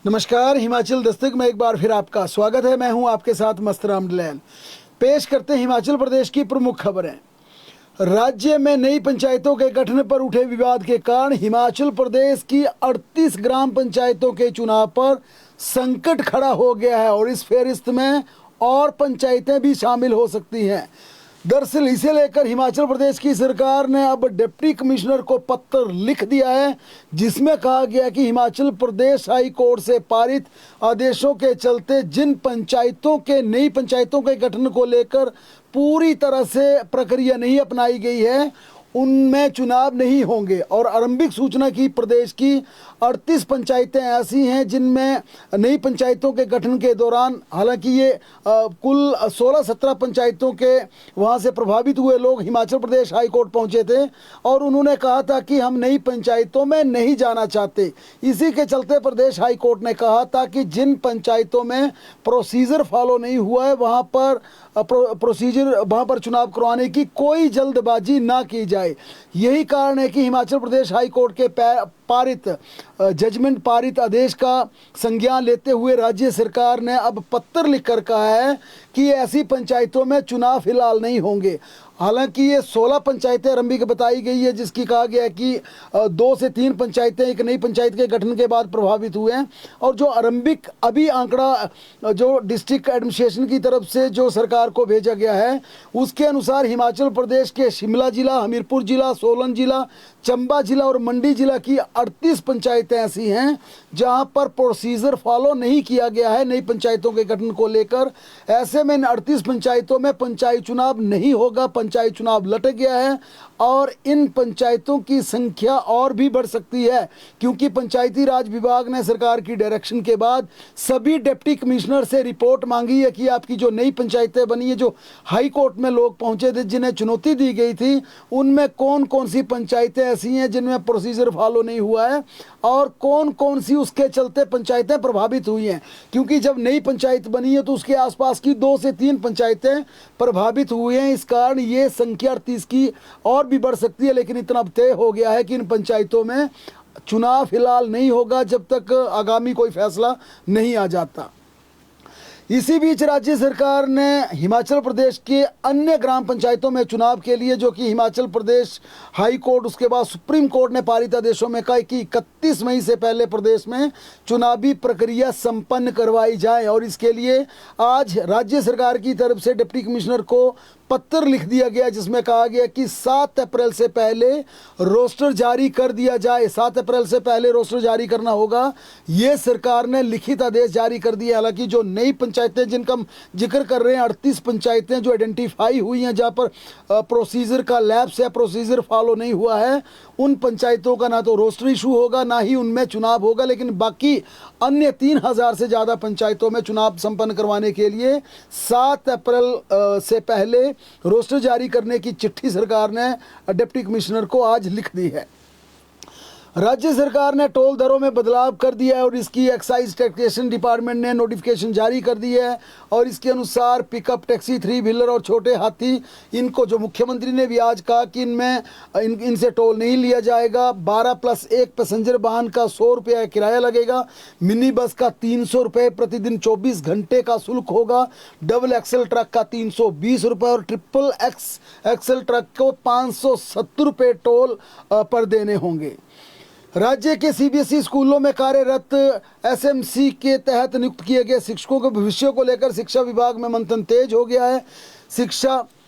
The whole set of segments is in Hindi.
नमस्कार, हिमाचल दस्तक में एक बार फिर आपका स्वागत है। मैं हूं आपके साथ मस्तराम डलैल। पेश करते हैं हिमाचल प्रदेश की प्रमुख खबरें। राज्य में नई पंचायतों के गठन पर उठे विवाद के कारण हिमाचल प्रदेश की 38 ग्राम पंचायतों के चुनाव पर संकट खड़ा हो गया है और इस फेरिस्त में और पंचायतें भी शामिल हो सकती हैं। दरअसल इसे लेकर हिमाचल प्रदेश की सरकार ने अब डिप्टी कमिश्नर को पत्र लिख दिया है, जिसमें कहा गया कि हिमाचल प्रदेश हाई कोर्ट से पारित आदेशों के चलते जिन पंचायतों के नई पंचायतों के गठन को लेकर पूरी तरह से प्रक्रिया नहीं अपनाई गई है, उनमें चुनाव नहीं होंगे। और आरंभिक सूचना की प्रदेश की 38 पंचायतें ऐसी हैं जिनमें नई पंचायतों के गठन के दौरान, हालांकि ये कुल 16-17 पंचायतों के वहां से प्रभावित हुए लोग हिमाचल प्रदेश हाई कोर्ट पहुंचे थे और उन्होंने कहा था कि हम नई पंचायतों में नहीं जाना चाहते। इसी के चलते प्रदेश हाई कोर्ट ने कहा था कि जिन पंचायतों में प्रोसीजर फॉलो नहीं हुआ है वहां पर चुनाव करवाने की कोई जल्दबाजी ना की जाए। यही कारण है कि हिमाचल प्रदेश हाई कोर्ट के पारित आदेश का संज्ञान लेते हुए राज्य सरकार ने अब पत्र लिखकर कहा है कि ऐसी पंचायतों में चुनाव फिलहाल नहीं होंगे। हालांकि ये 16 पंचायतें आरंभिक बताई गई है, जिसकी कहा गया है कि 2 से 3 पंचायतें एक नई पंचायत के गठन के बाद प्रभावित हुए हैं। और जो आरंभिक अभी आंकड़ा जो डिस्ट्रिक्ट एडमिनिस्ट्रेशन की तरफ से जो सरकार को भेजा गया है, उसके अनुसार हिमाचल प्रदेश के शिमला जिला, हमीरपुर जिला, सोलन जिला, चंबा जिला और मंडी जिला की 38 पंचायतें ऐसी हैं जहां पर प्रोसीजर फॉलो नहीं किया गया है नई पंचायतों के गठन को लेकर। ऐसे में इन 38 पंचायतों में पंचायत चुनाव नहीं होगा, पंचायत चुनाव लटक गया है और इन पंचायतों की संख्या और भी बढ़ सकती है, क्योंकि पंचायती राज विभाग ने सरकार की डायरेक्शन के बाद सभी डिप्टी कमिश्नर से रिपोर्ट मांगी है कि आपकी जो नई पंचायतें बनी है, जो हाई कोर्ट में लोग पहुंचे थे जिन्हें चुनौती दी गई थी, उनमें कौन कौन सी पंचायतें ऐसी हैं जिनमें प्रोसीजर फॉलो नहीं हुआ है और कौन कौन सी उसके चलते पंचायतें प्रभावित हुई हैं। क्योंकि जब नई पंचायत बनी है तो उसके आसपास की 2 से 3 पंचायतें प्रभावित हुई हैं, इस कारण ये संख्या 38 की और भी बढ़ सकती है। लेकिन इतना तय हो गया है कि इन पंचायतों में चुनाव फिलहाल नहीं होगा जब तक आगामी कोई फैसला नहीं आ जाता। इसी बीच राज्य सरकार ने हिमाचल प्रदेश के अन्य ग्राम पंचायतों में चुनाव के लिए, जो कि हिमाचल प्रदेश हाई कोर्ट उसके बाद सुप्रीम कोर्ट ने पारित आदेशों में कहा कि 31 मई से पहले प्रदेश में चुनावी प्रक्रिया संपन्न करवाई जाए। और इसके लिए आज राज्य सरकार की तरफ से डिप्टी कमिश्नर को पत्र लिख दिया गया, जिसमें कहा गया कि 7 अप्रैल से पहले रोस्टर जारी कर दिया जाए। 7 अप्रैल से पहले रोस्टर जारी करना होगा, ये सरकार ने लिखित आदेश जारी कर दिया। हालांकि जो नई पंचायतें जिनका हम जिक्र कर रहे हैं, 38 पंचायतें जो आइडेंटिफाई हुई हैं जहां पर प्रोसीजर का लैप्स है, प्रोसीजर फॉलो नहीं हुआ है, उन पंचायतों का ना तो रोस्टर इशू होगा ना ही उनमें चुनाव होगा। लेकिन बाकी अन्य 3000 से ज़्यादा पंचायतों में चुनाव संपन्न करवाने के लिए 7 अप्रैल से पहले रोस्टर जारी करने की चिट्ठी सरकार ने डिप्टी कमिश्नर को आज लिख दी है। राज्य सरकार ने टोल दरों में बदलाव कर दिया है और इसकी एक्साइज टैक्सेशन डिपार्टमेंट ने नोटिफिकेशन जारी कर दी है। और इसके अनुसार पिकअप, टैक्सी, 3 व्हीलर और छोटे हाथी, इनको जो मुख्यमंत्री ने भी आज कहा कि इनसे टोल नहीं लिया जाएगा। 12+1 पैसेंजर वाहन का 100 रुपये किराया लगेगा। मिनी बस का 300 रुपये प्रतिदिन 24 घंटे का शुल्क होगा। डबल एक्सल ट्रक का 320 रुपये और ट्रिपल एक्सल ट्रक को 570 रुपये टोल पर देने होंगे। राज्य के सीबीएसई स्कूलों में कार्यरत एसएमसी के तहत नियुक्त किए गए शिक्षकों के भविष्य को लेकर शिक्षा विभाग में मंथन तेज हो गया है।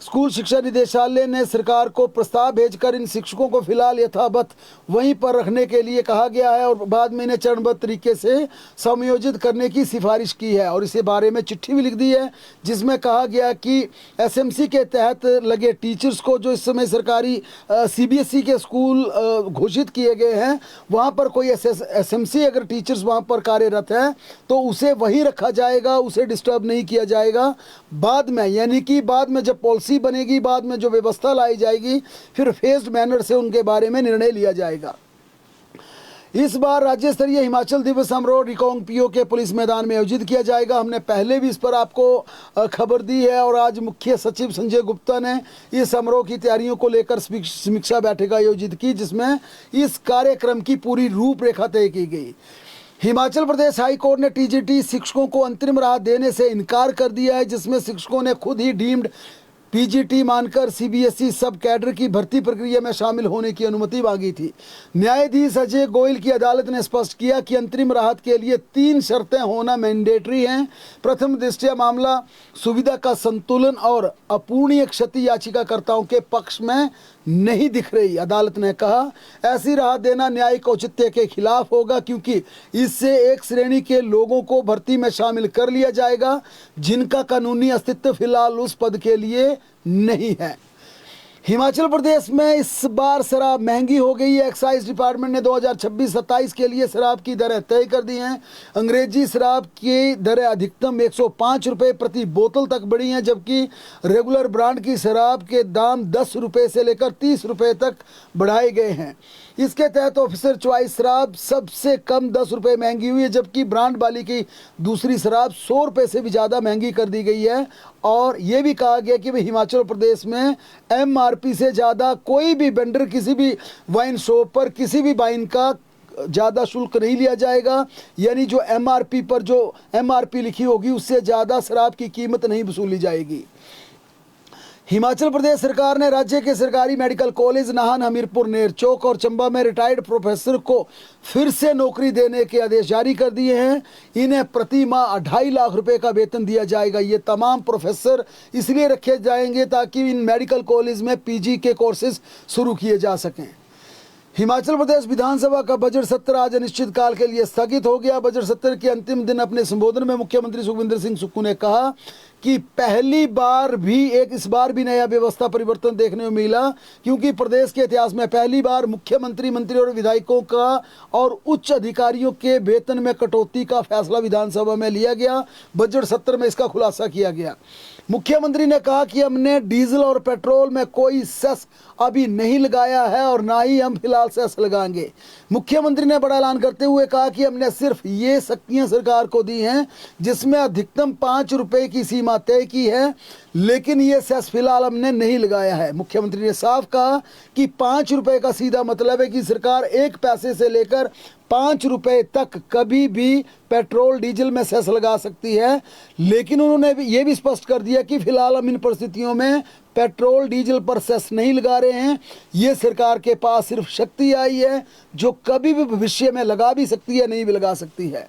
स्कूल शिक्षा निदेशालय ने सरकार को प्रस्ताव भेजकर इन शिक्षकों को फिलहाल यथावत वहीं पर रखने के लिए कहा गया है और बाद में इन्हें चरणबद्ध तरीके से समायोजित करने की सिफारिश की है। और इसी बारे में चिट्ठी भी लिख दी है, जिसमें कहा गया कि एसएमसी के तहत लगे टीचर्स को, जो इस समय सरकारी सीबीएसई के स्कूल घोषित किए गए हैं, वहाँ पर कोई एसएमसी अगर टीचर्स वहाँ पर कार्यरत है तो उसे वहीं रखा जाएगा, उसे डिस्टर्ब नहीं किया जाएगा। बाद में, यानी कि बाद में जब पॉलिसी बनेगी, बाद में जो व्यवस्था लाई जाएगी, फिर फेज्ड मैनर से उनके बारे में निर्णय लिया जाएगा। इस बार राज्य स्तरीय हिमाचल दिवस समारोह रिकांगपिओ के पुलिस मैदान में आयोजित किया जाएगा। हमने पहले भी इस पर आपको खबर दी है और आज मुख्य सचिव संजय गुप्ता ने इस समारोह की तैयारियों को लेकर समीक्षा बैठक आयोजित की, जिसमें इस कार्यक्रम की पूरी रूपरेखा तय की गई। हिमाचल प्रदेश हाई कोर्ट ने टीजीटी शिक्षकों को अंतरिम राहत देने से इनकार कर दिया है, जिसमें शिक्षकों ने खुद ही डीम्ड पीजीटी मानकर सीबीएसई सब कैडर की भर्ती प्रक्रिया में शामिल होने की अनुमति मांगी थी। न्यायाधीश अजय गोयल की अदालत ने स्पष्ट किया कि अंतरिम राहत के लिए 3 शर्तें होना मैंडेटरी हैं। प्रथम दृष्टया मामला सुविधा का संतुलन और अपूर्णीय क्षति याचिकाकर्ताओं के पक्ष में नहीं दिख रही। अदालत ने कहा ऐसी राहत देना न्यायिक औचित्य के खिलाफ होगा, क्योंकि इससे एक श्रेणी के लोगों को भर्ती में शामिल कर लिया जाएगा जिनका कानूनी अस्तित्व फिलहाल उस पद के लिए नहीं है। हिमाचल प्रदेश में इस बार शराब महंगी हो गई है। एक्साइज डिपार्टमेंट ने 2026-27 के लिए शराब की दरें तय कर दी हैं। अंग्रेजी शराब की दरें अधिकतम 105 रुपये प्रति बोतल तक बढ़ी हैं, जबकि रेगुलर ब्रांड की शराब के दाम 10 रुपये से लेकर 30 रुपये तक बढ़ाए गए हैं। इसके तहत ऑफिसर चॉइस शराब सबसे कम 10 रुपये महंगी हुई है, जबकि ब्रांड वाली की दूसरी शराब 100 रुपये से भी ज़्यादा महंगी कर दी गई है। और ये भी कहा गया कि हिमाचल प्रदेश में एमआरपी से ज़्यादा कोई भी वेंडर किसी भी वाइन शॉप पर किसी भी वाइन का ज़्यादा शुल्क नहीं लिया जाएगा, यानी जो एमआरपी पर जो एमआरपी लिखी होगी उससे ज़्यादा शराब की कीमत नहीं वसूली जाएगी। हिमाचल प्रदेश सरकार ने राज्य के सरकारी मेडिकल कॉलेज नाहन, हमीरपुर, नेरचौक और चंबा में रिटायर्ड प्रोफेसर को फिर से नौकरी देने के आदेश जारी कर दिए हैं। इन्हें प्रति माह 2.5 लाख रुपए का वेतन दिया जाएगा। ये तमाम प्रोफेसर इसलिए रखे जाएंगे ताकि इन मेडिकल कॉलेज में पीजी के कोर्सेज शुरू किए जा सकें। हिमाचल प्रदेश विधानसभा का बजट सत्र आज अनिश्चितकाल के लिए स्थगित हो गया। बजट सत्र के अंतिम दिन अपने संबोधन में मुख्यमंत्री सुखविंदर सिंह सुक्खू ने कहा कि पहली बार भी इस बार भी नया व्यवस्था परिवर्तन देखने को मिला, क्योंकि प्रदेश के इतिहास में पहली बार मुख्यमंत्री, मंत्री और विधायकों का और उच्च अधिकारियों के वेतन में कटौती का फैसला विधानसभा में लिया गया। बजट सत्र में इसका खुलासा किया गया। मुख्यमंत्री ने कहा कि हमने डीजल और पेट्रोल में कोई सेस अभी नहीं लगाया है और ना ही हम फिलहाल सेस लगाएंगे। मुख्यमंत्री ने बड़ा ऐलान करते हुए कहा कि हमने सिर्फ ये शक्तियां सरकार को दी हैं जिसमें अधिकतम 5 रुपए की सीमा तय की है, लेकिन ये सेस फिलहाल हमने नहीं लगाया है। मुख्यमंत्री ने साफ कहा कि 5 रुपए का सीधा मतलब है कि सरकार 1 पैसे से लेकर 5 रुपए तक कभी भी पेट्रोल डीजल में सेस लगा सकती है, लेकिन उन्होंने ये भी स्पष्ट कर दिया कि फिलहाल हम इन परिस्थितियों में पेट्रोल डीजल पर सेस नहीं लगा रहे हैं। ये सरकार के पास सिर्फ शक्ति आई है जो कभी भी भविष्य में लगा भी सकती है, नहीं भी लगा सकती है।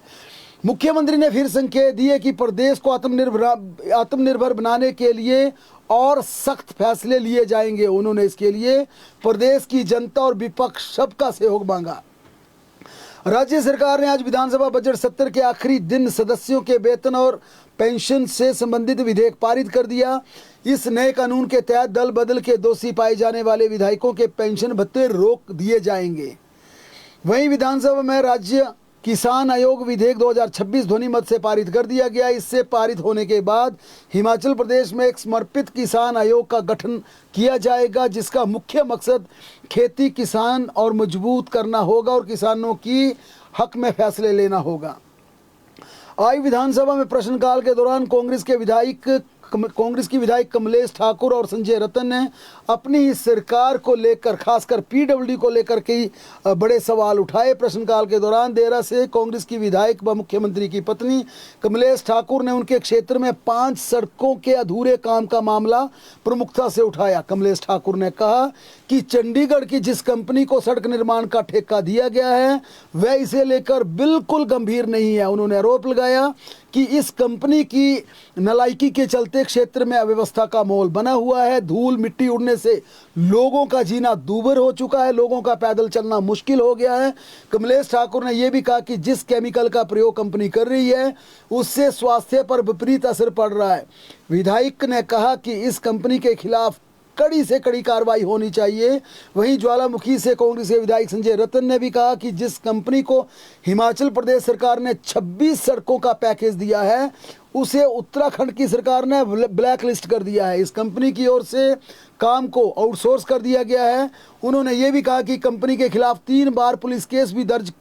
मुख्यमंत्री ने फिर संकेत दिए कि प्रदेश को आत्मनिर्भर बनाने के लिए और सख्त फैसले लिए जाएंगे। उन्होंने इसके लिए प्रदेश की जनता और विपक्ष सबका सहयोग मांगा। राज्य सरकार ने आज विधानसभा बजट सत्र के आखिरी दिन सदस्यों के वेतन और पेंशन से संबंधित विधेयक पारित कर दिया। इस नए कानून के तहत दल बदल के दोषी पाए जाने वाले विधायकों के पेंशन भत्ते रोक दिए जाएंगे। वहीं विधानसभा में राज्य किसान आयोग विधेयक 2026 ध्वनि मत से पारित कर दिया गया। इससे पारित होने के बाद हिमाचल प्रदेश में एक समर्पित किसान आयोग का गठन किया जाएगा, जिसका मुख्य मकसद खेती, किसान और मजबूत करना होगा और किसानों की हक में फैसले लेना होगा। आज विधानसभा में प्रश्नकाल के दौरान कांग्रेस की विधायक कमलेश ठाकुर और संजय रतन ने अपनी ही सरकार को लेकर, खासकर पीडब्ल्यूडी को लेकर कई बड़े सवाल उठाए। प्रश्नकाल के दौरान देरा से कांग्रेस की विधायक व मुख्यमंत्री की पत्नी कमलेश ठाकुर ने उनके क्षेत्र में 5 सड़कों के अधूरे काम का मामला प्रमुखता से उठाया। कमलेश ठाकुर ने कहा कि चंडीगढ़ की जिस कंपनी को सड़क निर्माण का ठेका दिया गया है वह इसे लेकर बिल्कुल गंभीर नहीं है। उन्होंने आरोप लगाया कि इस कंपनी की नालायकी के चलते क्षेत्र में अव्यवस्था का माहौल बना हुआ है। धूल मिट्टी उड़ने से लोगों का जीना दूभर हो चुका है, लोगों का पैदल चलना मुश्किल हो गया है। कमलेश ठाकुर ने यह भी कहा कि जिस केमिकल का प्रयोग कंपनी कर रही है उससे स्वास्थ्य पर विपरीत असर पड़ रहा है। विधायक ने कहा कि इस कंपनी के खिलाफ कड़ी से कड़ी कार्रवाई होनी चाहिए। वहीं ज्वालामुखी से कांग्रेस के विधायक संजय रतन ने भी कहा कि जिस कंपनी को हिमाचल प्रदेश सरकार ने 26 सड़कों का पैकेज दिया है उसे उत्तराखंड की सरकार ने ब्लैक लिस्ट कर दिया है। इस कंपनी की ओर से काम को आउटसोर्स कर दिया गया है। उन्होंने ये भी कहा कि कंपनी के खिलाफ 3 बार पुलिस केस भी दर्ज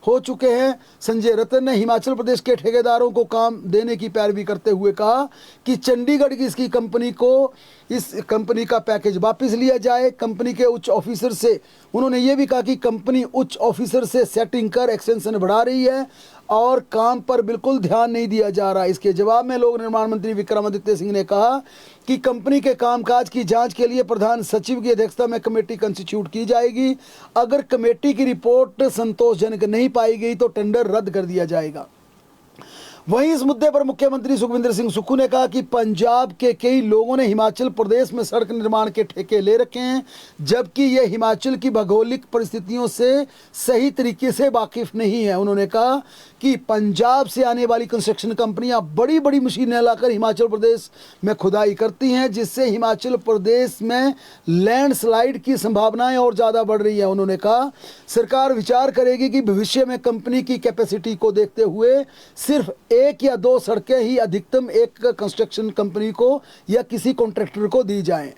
हो चुके हैं। संजय रतन ने हिमाचल प्रदेश के ठेकेदारों को काम देने की पैरवी करते हुए कहा कि चंडीगढ़ की इसकी कंपनी को इस कंपनी का पैकेज वापस लिया जाए। कंपनी के उच्च ऑफिसर से उन्होंने ये भी कहा कि कंपनी उच्च ऑफिसर से सेटिंग कर एक्सटेंशन बढ़ा रही है और काम पर बिल्कुल ध्यान नहीं दिया जा रहा। इसके जवाब में लोक निर्माण मंत्री विक्रमादित्य सिंह ने कहा कि कंपनी के कामकाज की जांच के लिए प्रधान सचिव की अध्यक्षता में कमेटी कंस्टिट्यूट की जाएगी। अगर कमेटी की रिपोर्ट संतोषजनक नहीं पाई गई तो टेंडर रद्द कर दिया जाएगा। वहीं इस मुद्दे पर मुख्यमंत्री सुखविंदर सिंह सुक्खू ने कहा कि पंजाब के कई लोगों ने हिमाचल प्रदेश में सड़क निर्माण के ठेके ले रखे हैं, जबकि यह हिमाचल की भौगोलिक परिस्थितियों से सही तरीके से वाकिफ नहीं है। उन्होंने कहा कि पंजाब से आने वाली कंस्ट्रक्शन कंपनियां बड़ी बड़ी मशीनें लाकर हिमाचल प्रदेश में खुदाई करती हैं, जिससे हिमाचल प्रदेश में लैंडस्लाइड की संभावनाएं और ज़्यादा बढ़ रही है। उन्होंने कहा सरकार विचार करेगी कि भविष्य में कंपनी की कैपेसिटी को देखते हुए सिर्फ 1 या 2 सड़कें ही अधिकतम एक कंस्ट्रक्शन कंपनी को या किसी कॉन्ट्रैक्टर को दी जाएं।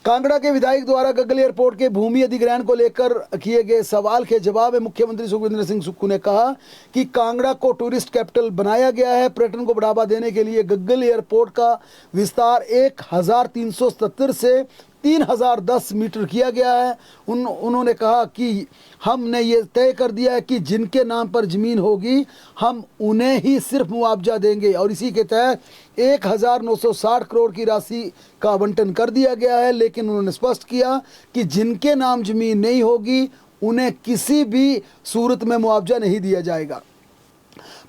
कांगड़ा के विधायक द्वारा गगल एयरपोर्ट के भूमि अधिग्रहण को लेकर किए गए सवाल के जवाब में मुख्यमंत्री सुखविंदर सिंह सुक्खू ने कहा कि कांगड़ा को टूरिस्ट कैपिटल बनाया गया है। पर्यटन को बढ़ावा देने के लिए गगल एयरपोर्ट का विस्तार 1377 से 3010 मीटर किया गया है। उन्होंने कहा कि हमने ये तय कर दिया है कि जिनके नाम पर ज़मीन होगी हम उन्हें ही सिर्फ मुआवजा देंगे और इसी के तहत 1960 करोड़ की राशि का आवंटन कर दिया गया है। लेकिन उन्होंने स्पष्ट किया कि जिनके नाम ज़मीन नहीं होगी उन्हें किसी भी सूरत में मुआवजा नहीं दिया जाएगा।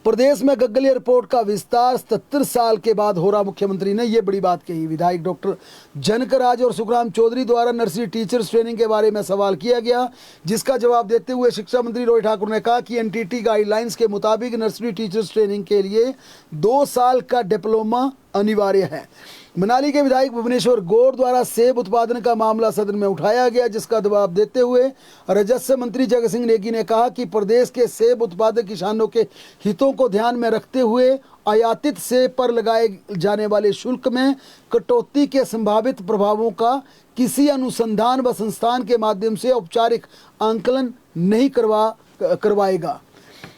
प्रदेश में गगल एयरपोर्ट का विस्तार 77 साल के बाद हो रहा, मुख्यमंत्री ने ये बड़ी बात कही। विधायक डॉक्टर जनक राज और सुखराम चौधरी द्वारा नर्सरी टीचर्स ट्रेनिंग के बारे में सवाल किया गया, जिसका जवाब देते हुए शिक्षा मंत्री रोहित ठाकुर ने कहा कि एनटीटी गाइडलाइंस के मुताबिक नर्सरी टीचर्स ट्रेनिंग के लिए 2 साल का डिप्लोमा अनिवार्य है। मनाली के विधायक भुवनेश्वर गौर द्वारा सेब उत्पादन का मामला सदन में उठाया गया, जिसका जवाब देते हुए राजस्व मंत्री जगत सिंह नेगी ने कहा कि प्रदेश के सेब उत्पादक किसानों के हितों को ध्यान में रखते हुए आयातित सेब पर लगाए जाने वाले शुल्क में कटौती के संभावित प्रभावों का किसी अनुसंधान व संस्थान के माध्यम से औपचारिक आंकलन नहीं करवाएगा।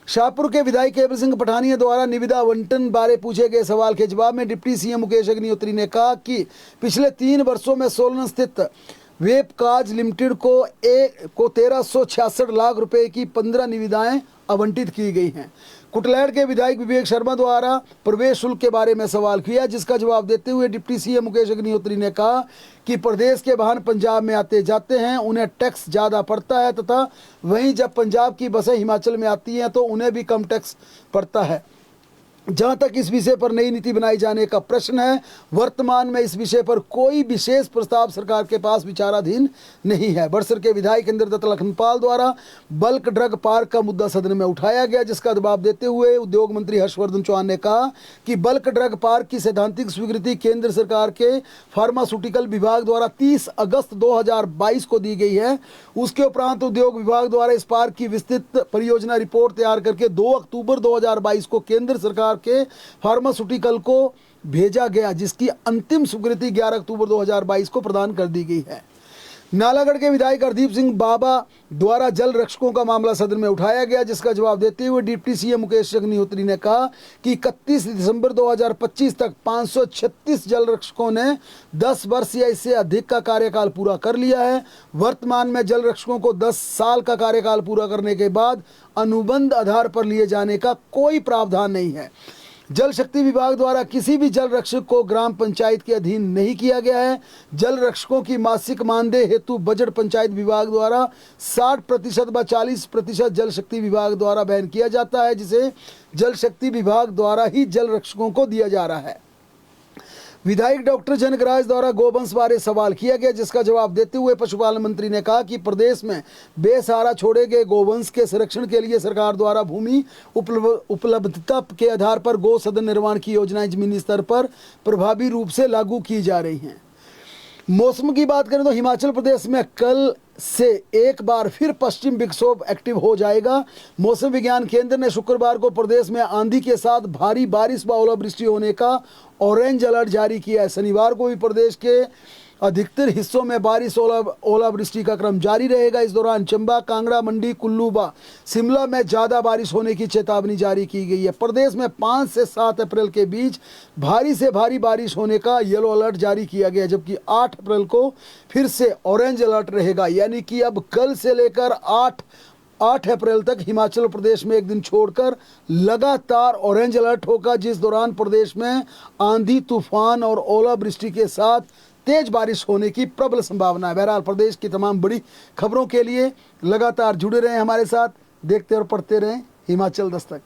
शाहपुर के विधायक केवल सिंह पठानिया द्वारा निविदा आवंटन बारे पूछे गए सवाल के जवाब में डिप्टी सीएम मुकेश अग्निहोत्री ने कहा कि पिछले 3 वर्षों में सोलन स्थित वेबकाज लिमिटेड को 1366 लाख रुपए की 15 निविदाएं आवंटित की गई हैं। कुटलैहड़ के विधायक विवेक शर्मा द्वारा प्रवेश शुल्क के बारे में सवाल किया, जिसका जवाब देते हुए डिप्टी सीएम मुकेश अग्निहोत्री ने कहा कि प्रदेश के वाहन पंजाब में आते जाते हैं, उन्हें टैक्स ज़्यादा पड़ता है तथा वहीं जब पंजाब की बसें हिमाचल में आती हैं तो उन्हें भी कम टैक्स पड़ता है। जहां तक इस विषय पर नई नीति बनाए जाने का प्रश्न है, वर्तमान में इस विषय पर कोई विशेष प्रस्ताव सरकार के पास विचाराधीन नहीं है। बड़सर के विधायक इंद्रदत्त लखनपाल द्वारा बल्क ड्रग पार्क का मुद्दा सदन में उठाया गया, जिसका जवाब देते हुए उद्योग मंत्री हर्षवर्धन चौहान ने कहा कि बल्क ड्रग पार्क की सैद्धांतिक स्वीकृति केंद्र सरकार के फार्मास्यूटिकल विभाग द्वारा 30 अगस्त 2022 को दी गई है। उसके उपरांत उद्योग विभाग द्वारा इस पार्क की विस्तृत परियोजना रिपोर्ट तैयार करके 2 अक्टूबर 2022 को केंद्र सरकार के फार्मास्यूटिकल को भेजा गया, जिसकी अंतिम स्वीकृति 11 अक्टूबर 2022 को प्रदान कर दी गई है। नालागढ़ के विधायक हरदीप सिंह बाबा द्वारा जल रक्षकों का मामला सदन में उठाया गया, जिसका जवाब देते हुए डिप्टी सीएम मुकेश अग्निहोत्री ने कहा कि 31 दिसंबर 2025 तक 536 जल रक्षकों ने 10 वर्ष या इससे अधिक का कार्यकाल पूरा कर लिया है। वर्तमान में जल रक्षकों को 10 साल का कार्यकाल पूरा करने के बाद अनुबंध आधार पर लिए जाने का कोई प्रावधान नहीं है। जल शक्ति विभाग द्वारा किसी भी जल रक्षक को ग्राम पंचायत के अधीन नहीं किया गया है। जल रक्षकों की मासिक मानदेय हेतु बजट पंचायत विभाग द्वारा 60% व 40% जल शक्ति विभाग द्वारा वहन किया जाता है, जिसे जल शक्ति विभाग द्वारा ही जल रक्षकों को दिया जा रहा है। विधायक डॉक्टर जनक राज द्वारा गोवंश बारे सवाल किया गया, जिसका जवाब देते हुए पशुपालन मंत्री ने कहा कि प्रदेश में बेसहारा छोड़े गए गोवंश के संरक्षण के लिए सरकार द्वारा भूमि उपलब्धता के आधार पर गौ सदन निर्माण की योजनाएं जमीनी स्तर पर प्रभावी रूप से लागू की जा रही हैं। मौसम की बात करें तो हिमाचल प्रदेश में कल से एक बार फिर पश्चिम विक्षोभ एक्टिव हो जाएगा। मौसम विज्ञान केंद्र ने शुक्रवार को प्रदेश में आंधी के साथ भारी बारिश व ओलावृष्टि होने का ऑरेंज अलर्ट जारी किया है। शनिवार को भी प्रदेश के अधिकतर हिस्सों में बारिश ओलावृष्टि का क्रम जारी रहेगा। इस दौरान चंबा, कांगड़ा, मंडी, कुल्लू व शिमला में ज़्यादा बारिश होने की चेतावनी जारी की गई है। प्रदेश में 5 से 7 अप्रैल के बीच भारी से भारी बारिश होने का येलो अलर्ट जारी किया गया, जबकि 8 अप्रैल को फिर से ऑरेंज अलर्ट रहेगा। यानी कि अब कल से लेकर 8 अप्रैल तक हिमाचल प्रदेश में एक दिन छोड़कर लगातार ऑरेंज अलर्ट होगा, जिस दौरान प्रदेश में आंधी, तूफान और ओलावृष्टि के साथ तेज बारिश होने की प्रबल संभावना है। बहरहाल प्रदेश की तमाम बड़ी खबरों के लिए लगातार जुड़े रहें हमारे साथ, देखते और पढ़ते रहें हिमाचल दस्तक।